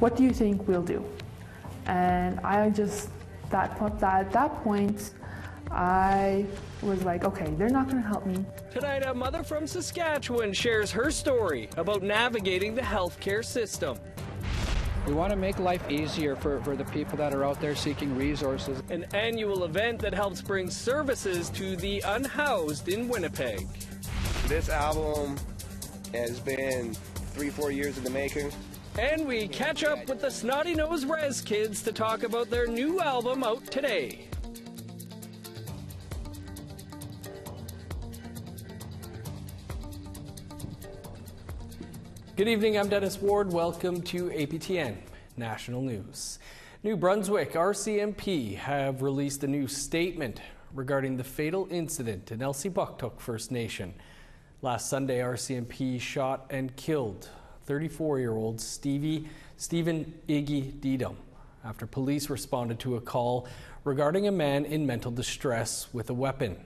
what do you think we'll do? And I just, at that point, I was like, okay, they're not going to help me. Tonight, a mother from Saskatchewan shares her story about navigating the healthcare system. We want to make life easier for the people that are out there seeking resources. An annual event that helps bring services to the unhoused in Winnipeg. This album has been 3-4 years in the making. And we catch up with the Snotty Nose Res Kids to talk about their new album out today. Good evening, I'm Dennis Ward. Welcome to APTN National News. New Brunswick RCMP have released a new statement regarding the fatal incident in Elsipogtog First Nation. Last Sunday, RCMP shot and killed 34-year-old Stephen Iggy Didum after police responded to a call regarding a man in mental distress with a weapon.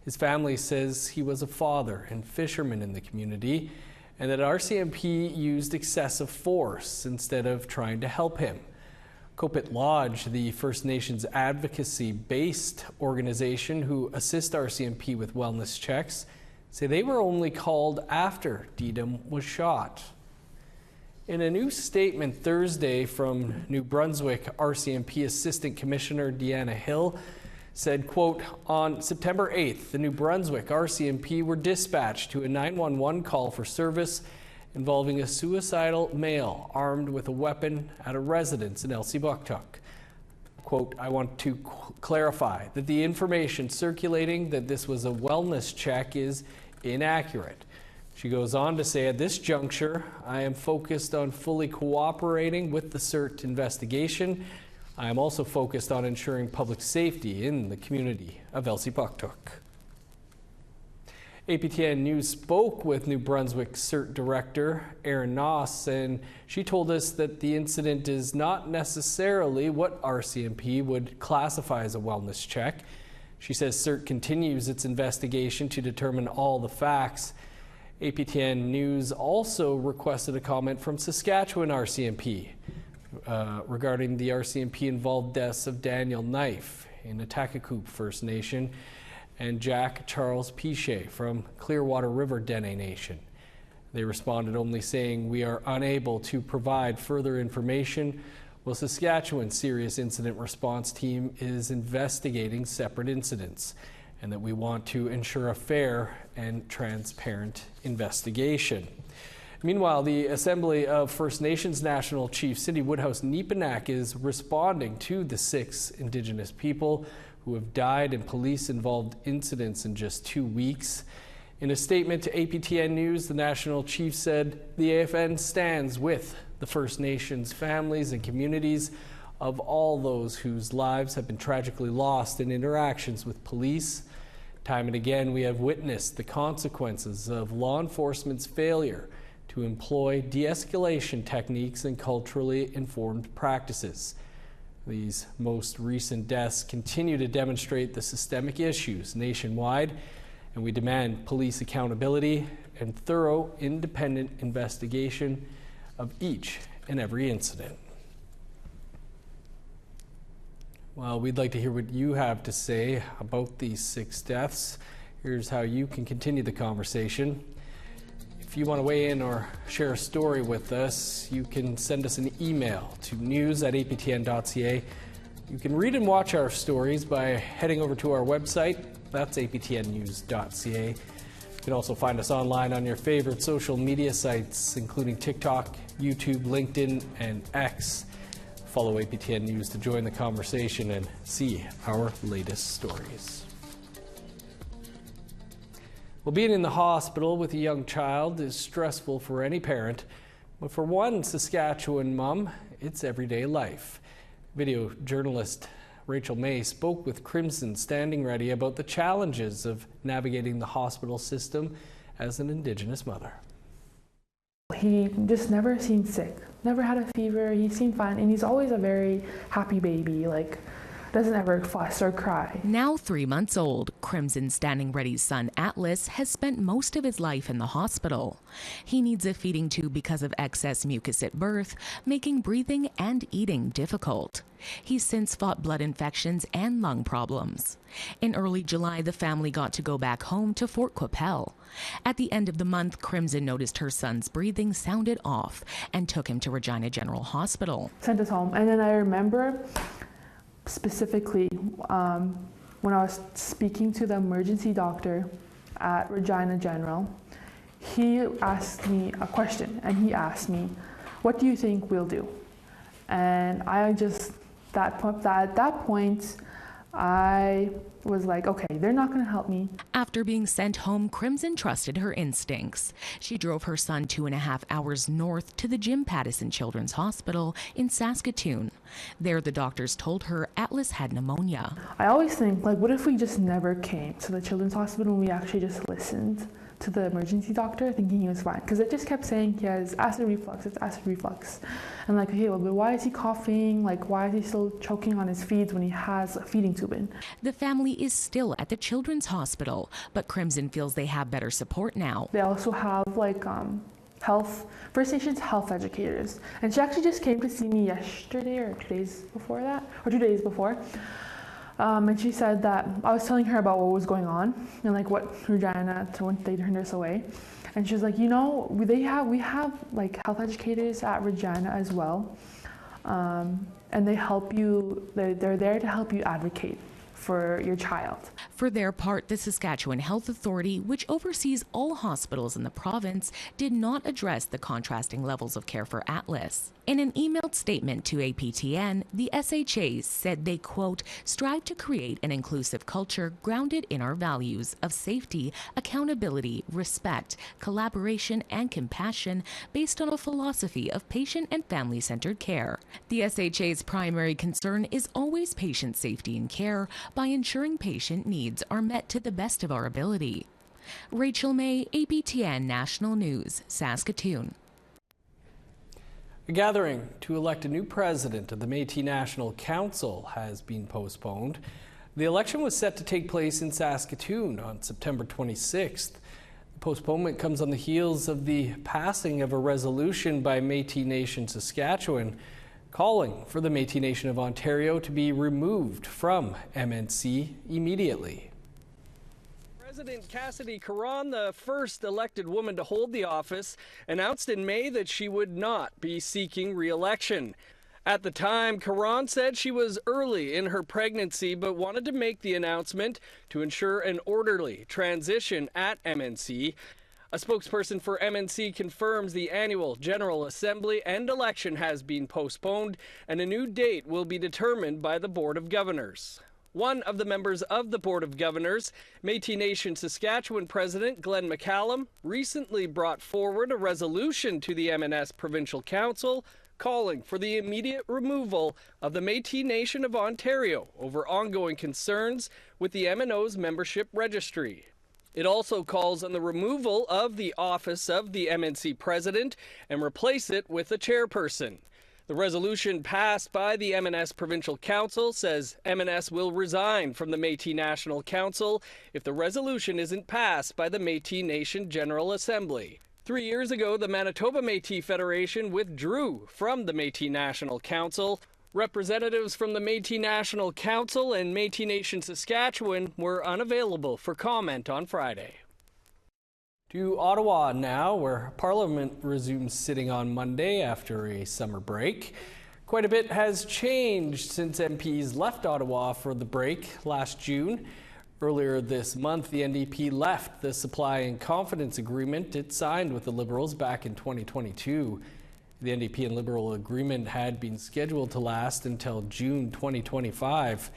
His family says he was a father and fisherman in the community, and that RCMP used excessive force instead of trying to help him. Copit Lodge, the First Nations advocacy-based organization who assist RCMP with wellness checks, say they were only called after Didum was shot. In a new statement Thursday from New Brunswick, RCMP Assistant Commissioner Deanna Hill said, quote, on September 8th, the New Brunswick RCMP were dispatched to a 911 call for service involving a suicidal male armed with a weapon at a residence in Elsipogtog. Quote, I want to clarify that the information circulating that this was a wellness check is inaccurate. She goes on to say, at this juncture, I am focused on fully cooperating with the CERT investigation. I am also focused on ensuring public safety in the community of Elsipogtog. APTN News spoke with New Brunswick CERT Director Erin Noss, and she told us that the incident is not necessarily what RCMP would classify as a wellness check. She says CERT continues its investigation to determine all the facts. APTN News also requested a comment from Saskatchewan RCMP regarding the RCMP-involved deaths of Daniel Knife in Atakakoop First Nation and Jack Charles Pichet from Clearwater River Dene Nation. They responded only saying, we are unable to provide further information while Saskatchewan's Serious Incident Response Team is investigating separate incidents, and that we want to ensure a fair and transparent investigation. Meanwhile, the Assembly of First Nations National Chief Cindy Woodhouse-Neepanak is responding to the 6 Indigenous people who have died in police-involved incidents in just 2 weeks. In a statement to APTN News, the National Chief said the AFN stands with the First Nations families and communities of all those whose lives have been tragically lost in interactions with police. Time and again, we have witnessed the consequences of law enforcement's failure to employ de-escalation techniques and culturally informed practices. These most recent deaths continue to demonstrate the systemic issues nationwide, and we demand police accountability and thorough, independent investigation of each and every incident. Well, we'd like to hear what you have to say about these 6 deaths. Here's how you can continue the conversation. If you want to weigh in or share a story with us, you can send us an email to news@aptn.ca. You can read and watch our stories by heading over to our website. That's aptnnews.ca. You can also find us online on your favorite social media sites, including TikTok, YouTube, LinkedIn, and X. Follow APTN News to join the conversation and see our latest stories. Well, being in the hospital with a young child is stressful for any parent, but for one Saskatchewan mom, it's everyday life. Video journalist Rachel May spoke with Crimson Standing Ready about the challenges of navigating the hospital system as an Indigenous mother. He just never seemed sick, never had a fever. He seemed fine, and he's always a very happy baby. Like, doesn't ever fuss or cry. Now 3 months old, Crimson Standing Ready's son Atlas has spent most of his life in the hospital. He needs a feeding tube because of excess mucus at birth, making breathing and eating difficult. He's since fought blood infections and lung problems. In early July, the family got to go back home to Fort Qu'Appelle. At the end of the month, Crimson noticed her son's breathing sounded off and took him to Regina General Hospital. Sent us home, and then I remember specifically when I was speaking to the emergency doctor at Regina General, he asked me a question, and he asked me, "What do you think we'll do?" And I just, at that point, I was like, okay, they're not going to help me. After being sent home, Crimson trusted her instincts. She drove her son 2.5 hours north to the Jim Pattison Children's Hospital in Saskatoon. There, the doctors told her Atlas had pneumonia. I always think, like, what if we just never came to the Children's Hospital and we actually just listened to the emergency doctor, thinking he was fine? Because it just kept saying he has acid reflux, it's acid reflux. And like, okay, well, but why is he coughing? Like, why is he still choking on his feeds when he has a feeding tube in? The family is still at the Children's Hospital, but Crimson feels they have better support now. They also have like First Nations health educators. And she actually just came to see me yesterday or 2 days before that, or 2 days before. And she said that I was telling her about what was going on and like what Regina, when they turned us away. And she was like, you know, we have like health educators at Regina as well. And they help you, they're there to help you advocate for your child. For their part, the Saskatchewan Health Authority, which oversees all hospitals in the province, did not address the contrasting levels of care for Atlas. In an emailed statement to APTN, the SHAs said they, quote, strive to create an inclusive culture grounded in our values of safety, accountability, respect, collaboration, and compassion based on a philosophy of patient and family-centered care. The SHA's primary concern is always patient safety and care by ensuring patient needs are met to the best of our ability. Rachel May, APTN National News, Saskatoon. A gathering to elect a new president of the Métis National Council has been postponed. The election was set to take place in Saskatoon on September 26th. The postponement comes on the heels of the passing of a resolution by Métis Nation Saskatchewan calling for the Métis Nation of Ontario to be removed from MNC immediately. President Cassidy Caron, the first elected woman to hold the office, announced in May that she would not be seeking re-election. At the time, Caron said she was early in her pregnancy but wanted to make the announcement to ensure an orderly transition at MNC. A spokesperson for MNC confirms the annual General Assembly and election has been postponed and a new date will be determined by the Board of Governors. One of the members of the Board of Governors, Métis Nation Saskatchewan President Glenn McCallum, recently brought forward a resolution to the MNS Provincial Council calling for the immediate removal of the Métis Nation of Ontario over ongoing concerns with the MNO's membership registry. It also calls on the removal of the office of the MNC President and replace it with a chairperson. The resolution passed by the MNS Provincial Council says MNS will resign from the Métis National Council if the resolution isn't passed by the Métis Nation General Assembly. 3 years ago, the Manitoba Métis Federation withdrew from the Métis National Council. Representatives from the Métis National Council and Métis Nation Saskatchewan were unavailable for comment on Friday. To Ottawa now, where Parliament resumes sitting on Monday after a summer break. Quite a bit has changed since MPs left Ottawa for the break last June. Earlier this month, the NDP left the supply and confidence agreement it signed with the Liberals back in 2022. The NDP and Liberal agreement had been scheduled to last until June 2025.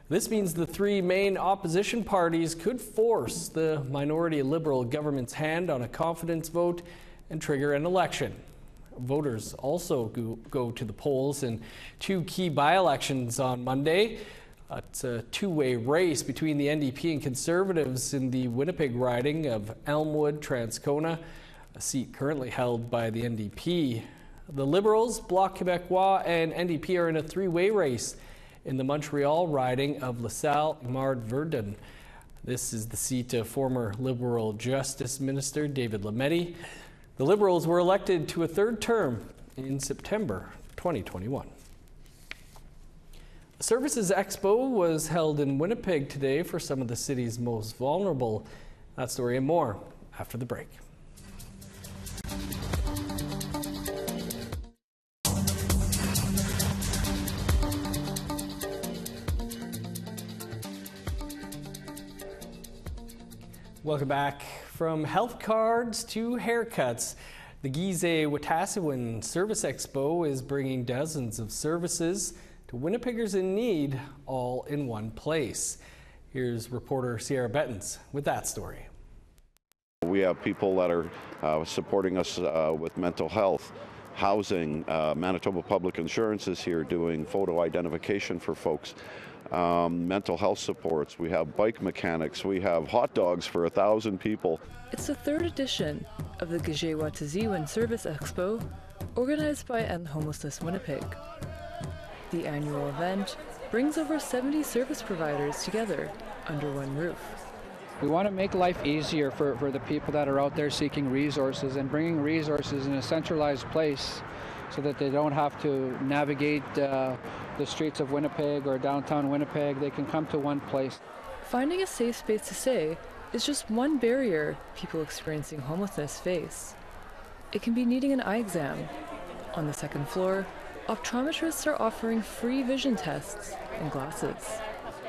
This means the three main opposition parties could force the minority Liberal government's hand on a confidence vote and trigger an election. Voters also go to the polls in two key by-elections on Monday. It's a two-way race between the NDP and Conservatives in the Winnipeg riding of Elmwood-Transcona, a seat currently held by the NDP. The Liberals, Bloc Québécois, and NDP are in a three-way race in the Montreal riding of LaSalle-Imard-Verdun. This is the seat of former Liberal Justice Minister David Lametti. The Liberals were elected to a third term in September 2021. The Services Expo was held in Winnipeg today for some of the city's most vulnerable. That story and more after the break. Welcome back. From health cards to haircuts, the Gize-Wetaskiwin Service Expo is bringing dozens of services to Winnipeggers in need, all in one place. Here's reporter Sierra Bettens with that story. We have people that are supporting us with mental health, housing. Manitoba Public Insurance is here doing photo identification for folks. Mental health supports. We have bike mechanics. We have hot dogs for 1,000 people. It's the third edition of the Gize-Wetaskiwin Service Expo, organized by End Homelessness Winnipeg. The annual event brings over 70 service providers together under one roof. We want to make life easier for the people that are out there seeking resources and bringing resources in a centralized place so that they don't have to navigate the streets of Winnipeg or downtown Winnipeg. They can come to one place. Finding a safe space to stay is just one barrier people experiencing homelessness face. It can be needing an eye exam. On the second floor, optometrists are offering free vision tests and glasses.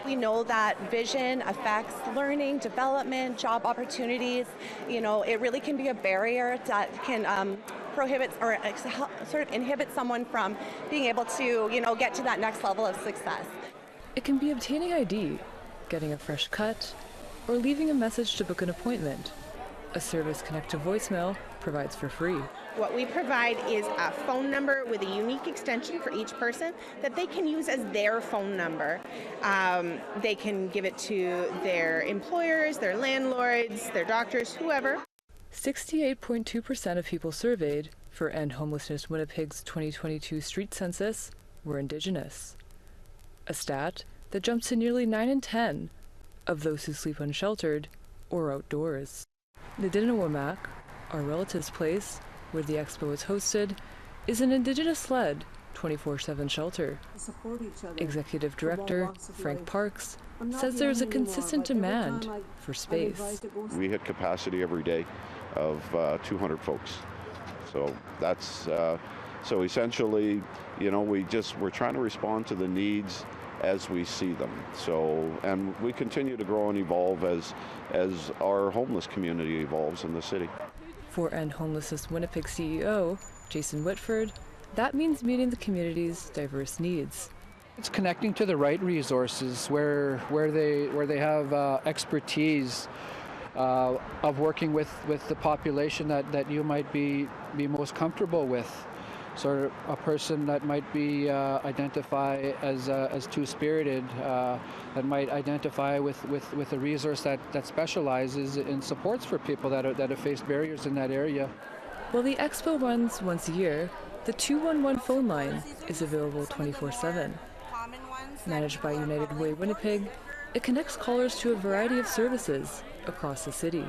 We know that vision affects learning, development, job opportunities. You know, it really can be a barrier that can prohibit or sort of inhibit someone from being able to, get to that next level of success. It can be obtaining ID, getting a fresh cut, or leaving a message to book an appointment. A service Connect to Voicemail provides for free. What we provide is a phone number with a unique extension for each person that they can use as their phone number. They can give it to their employers, their landlords, their doctors, whoever. 68.2% of people surveyed for End Homelessness Winnipeg's 2022 street census were Indigenous, a stat that jumps to nearly 9 in 10 of those who sleep unsheltered or outdoors. The Dinawamak, our relatives' place, where the expo is hosted, is an Indigenous-led 24/7 shelter. Executive Director Frank Parks says there is a consistent demand for space. We hit capacity every day of 200 folks. So that's so essentially, we're trying to respond to the needs as we see them. So, and we continue to grow and evolve as our homeless community evolves in the city. For End Homelessness Winnipeg CEO Jason Whitford, that means meeting the community's diverse needs. It's connecting to the right resources where they have expertise of working with the population that you might be most comfortable with. Sort of a person that might be identify as two-spirited, that might identify with a resource that specializes in supports for people that have faced barriers in that area. While the expo runs once a year, the 211 phone line is available 24/7. Managed by United Way Winnipeg, it connects callers to a variety of services across the city.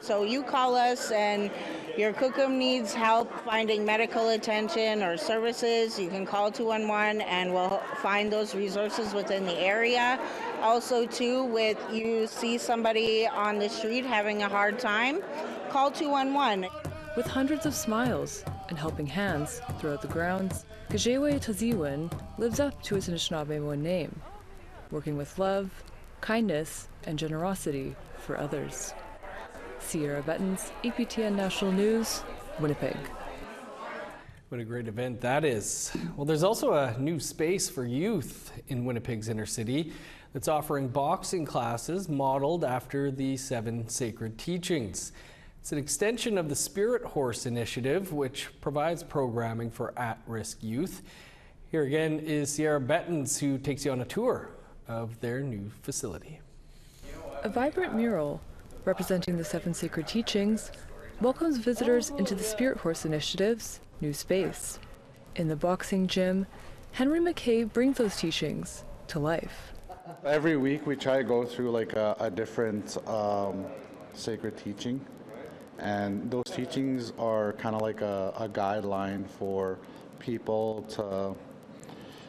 So you call us and your Kukum needs help finding medical attention or services, you can call 211 and we'll find those resources within the area. Also too, with you see somebody on the street having a hard time, call 211. With hundreds of smiles and helping hands throughout the grounds, Gize-Wetaskiwin lives up to its Anishinaabe name, working with love, kindness, and generosity for others. Sierra Bettens, APTN National News, Winnipeg. What a great event that is. Well, there's also a new space for youth in Winnipeg's inner city that's offering boxing classes modeled after the 7 sacred teachings. It's an extension of the Spirit Horse initiative, which provides programming for at-risk youth. Here again is Sierra Bettens, who takes you on a tour of their new facility. A vibrant mural representing the 7 sacred teachings welcomes visitors into the Spirit Horse Initiative's new space. In the boxing gym, Henry McKay brings those teachings to life. Every week we try to go through like a different sacred teaching, and those teachings are kind of like a guideline for people to,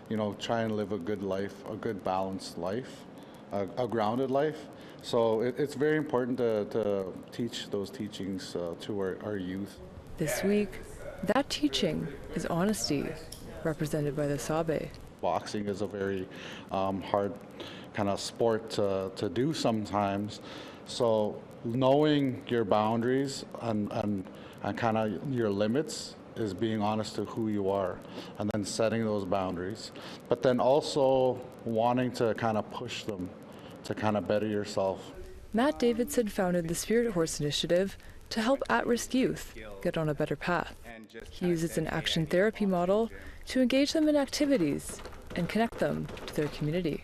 you know, try and live a good life, a good balanced life, a grounded life. So it's very important to teach those teachings to our youth. This week, that teaching is honesty, represented by the Sabe. Boxing is a very hard kind of sport to do sometimes. So knowing your boundaries and kind of your limits is being honest to who you are, and then setting those boundaries. But then also wanting to kind of push them to kind of better yourself. Matt Davidson founded the Spirit Horse Initiative to help at-risk youth get on a better path. He uses an action therapy model to engage them in activities and connect them to their community.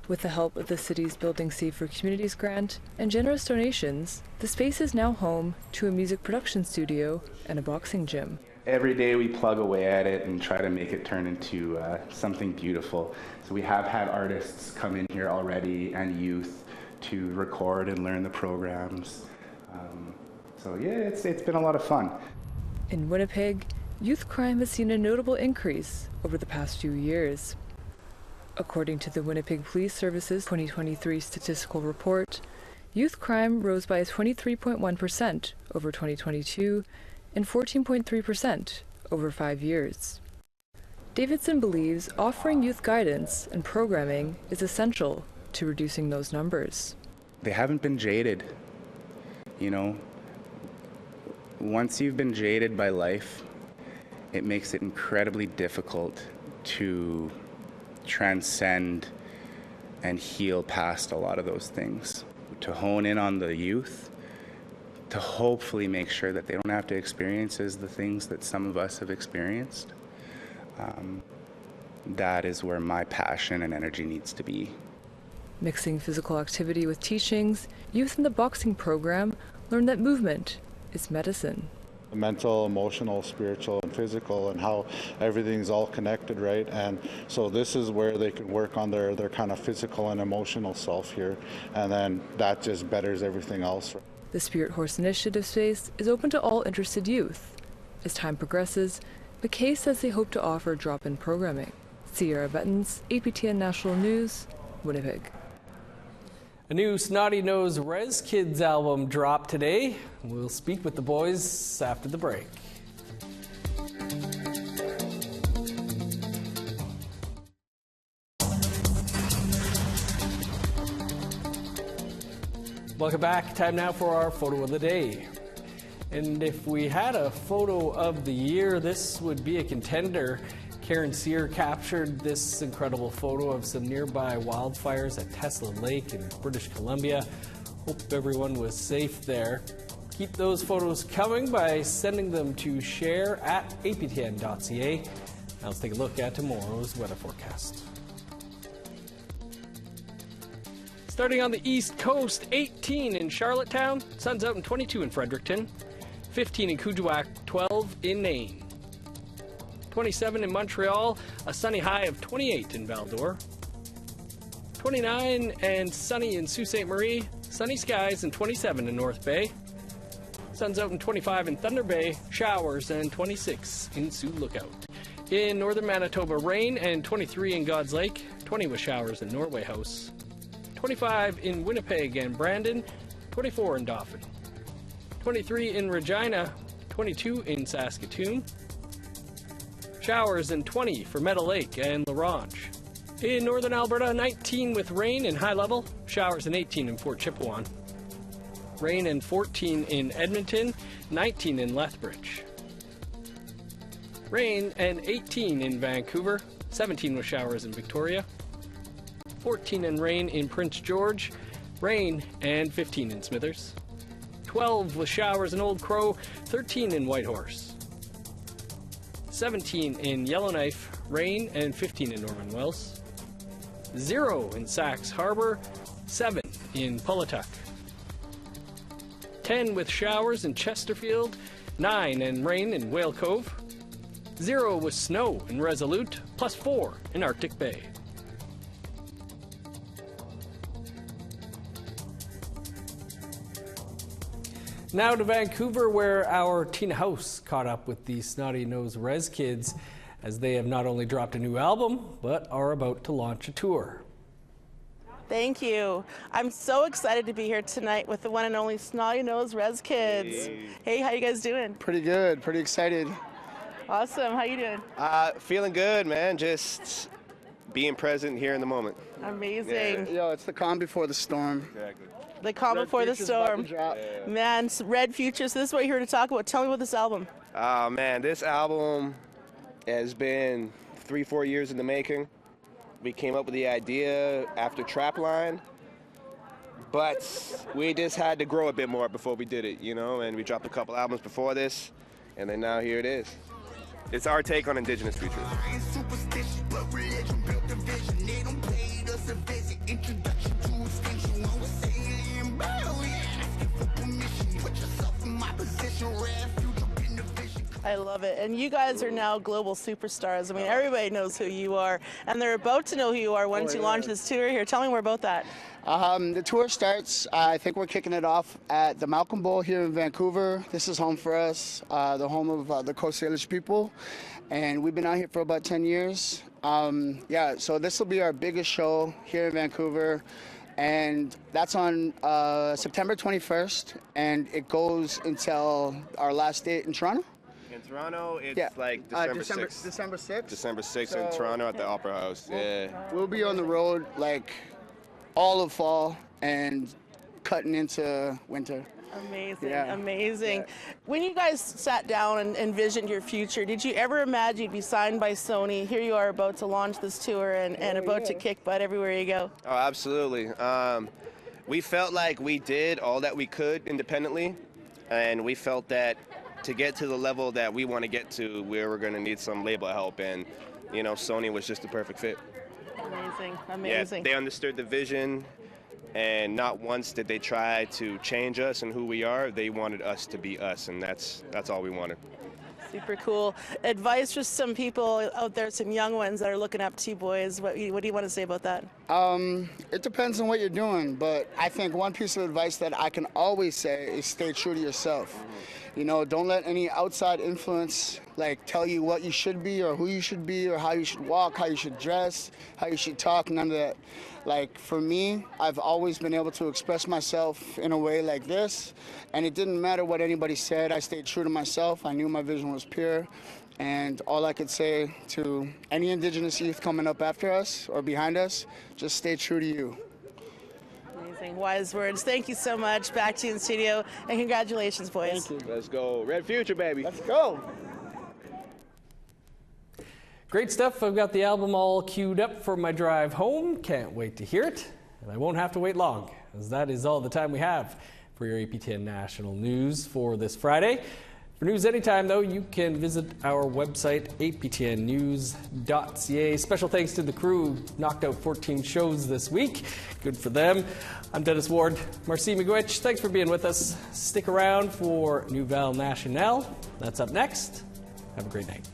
With the help of the city's Building Safer Communities grant and generous donations, the space is now home to a music production studio and a boxing gym. Every day we plug away at it and try to make it turn into something beautiful. So we have had artists come in here already and youth to record and learn the programs. So yeah, it's been a lot of fun. In Winnipeg, youth crime has seen a notable increase over the past few years. According to the Winnipeg Police Service's 2023 statistical report, youth crime rose by 23.1% over 2022 and 14.3% over 5 years. Davidson believes offering youth guidance and programming is essential to reducing those numbers. They haven't been jaded. You know, once you've been jaded by life, it makes it incredibly difficult to transcend and heal past a lot of those things. To hone in on the youth, to hopefully make sure that they don't have to experience the things that some of us have experienced. That is where my passion and energy needs to be. Mixing physical activity with teachings, youth in the boxing program learn that movement is medicine. Mental, emotional, spiritual, and physical, and how everything's all connected, right? And so this is where they can work on their kind of physical and emotional self here, and then that just betters everything else. The Spirit Horse Initiative space is open to all interested youth. As time progresses, McKay says they hope to offer drop-in programming. Sierra Bettens, APTN National News, Winnipeg. A new Snotty Nose Rez Kids album dropped today. We'll speak with the boys after the break. Welcome back. Time now for our photo of the day. And if we had a photo of the year, this would be a contender. Karen Sear captured this incredible photo of some nearby wildfires at Tesla Lake in British Columbia. Hope everyone was safe there. Keep those photos coming by sending them to share@aptn.ca. Now let's take a look at tomorrow's weather forecast. Starting on the East Coast, 18 in Charlottetown, sun's out in 22 in Fredericton, 15 in Kuujjuaq, 12 in Nain. 27 in Montreal, a sunny high of 28 in Val-d'Or. 29 and sunny in Sault Ste. Marie, sunny skies and 27 in North Bay. Sun's out in 25 in Thunder Bay, showers and 26 in Sioux Lookout. In northern Manitoba, rain and 23 in God's Lake, 20 with showers in Norway House. 25 in Winnipeg and Brandon, 24 in Dauphin. 23 in Regina, 22 in Saskatoon. Showers and 20 for Meadow Lake and La Ronge. In northern Alberta, 19 with rain and high level. Showers and 18 in Fort Chipewyan. Rain and 14 in Edmonton, 19 in Lethbridge. Rain and 18 in Vancouver, 17 with showers in Victoria. 14 and rain in Prince George. Rain and 15 in Smithers. 12 with showers in Old Crow, 13 in Whitehorse. 17 in Yellowknife, rain, and 15 in Norman Wells. 0 in Sax Harbor, 7 in Pulatuck. 10 with showers in Chesterfield, 9 and rain in Whale Cove. 0 with snow in Resolute, plus 4 in Arctic Bay. Now to Vancouver, where our Tina House caught up with the Snotty Nose Res Kids, as they have not only dropped a new album, but are about to launch a tour. Thank you. I'm so excited to be here tonight with the one and only Snotty Nose Res Kids. Hey, how you guys doing? Pretty good, pretty excited. Awesome, how you doing? Feeling good, man. Just being present here in the moment. Amazing. Yeah. Yo, it's the calm before the storm. Exactly. The calm before the storm. Man, Red Futures, this is what you're here to talk about. Tell me about this album. Man, this album has been 3-4 years in the making. We came up with the idea after Trapline, but we just had to grow a bit more before we did it, you know, and we dropped a couple albums before this, and then now here it is. It's our take on Indigenous futures. I love it. And you guys are now global superstars. I mean, everybody knows who you are, and they're about to know who you are once you launch this tour here. Tell me more about that. The tour starts, I think we're kicking it off at the Malcolm Bowl here in Vancouver. This is home for us, the home of the Coast Salish people, and we've been out here for about 10 years. Yeah, so this will be our biggest show here in Vancouver, and that's on September 21st, and it goes until our last date in Toronto. In Toronto, it's like December 6th. December 6th? December 6th in Toronto at the Opera House. We'll be on the road like all of fall and cutting into winter. Amazing, amazing. Yeah. When you guys sat down and envisioned your future, did you ever imagine you'd be signed by Sony? Here you are about to launch this tour and about to kick butt everywhere you go. Oh, absolutely. We felt like we did all that we could independently, and we felt that to get to the level that we want to get to, we were going to need some label help, and you know, Sony was just the perfect fit. Amazing, amazing. Yeah, they understood the vision, and not once did they try to change us and who we are. They wanted us to be us, and that's all we wanted. Super cool. Advice for some people out there, some young ones that are looking up to you boys. What do you want to say about that? It depends on what you're doing, but I think one piece of advice that I can always say is stay true to yourself. You know, don't let any outside influence like tell you what you should be or who you should be or how you should walk, how you should dress, how you should talk, none of that. Like for me, I've always been able to express myself in a way like this, and it didn't matter what anybody said. I stayed true to myself. I knew my vision was pure, and all I could say to any Indigenous youth coming up after us or behind us, just stay true to you. Amazing, wise words. Thank you so much. Back to you in the studio, and congratulations, boys. Thank you. Let's go. Red Future, baby. Let's go. Great stuff. I've got the album all queued up for my drive home. Can't wait to hear it. And I won't have to wait long, as that is all the time we have for your APTN National News for this Friday. For news anytime, though, you can visit our website, aptnnews.ca. Special thanks to the crew who knocked out 14 shows this week. Good for them. I'm Dennis Ward. Marcy Miigwech, thanks for being with us. Stick around for Nouvelle Nationale. That's up next. Have a great night.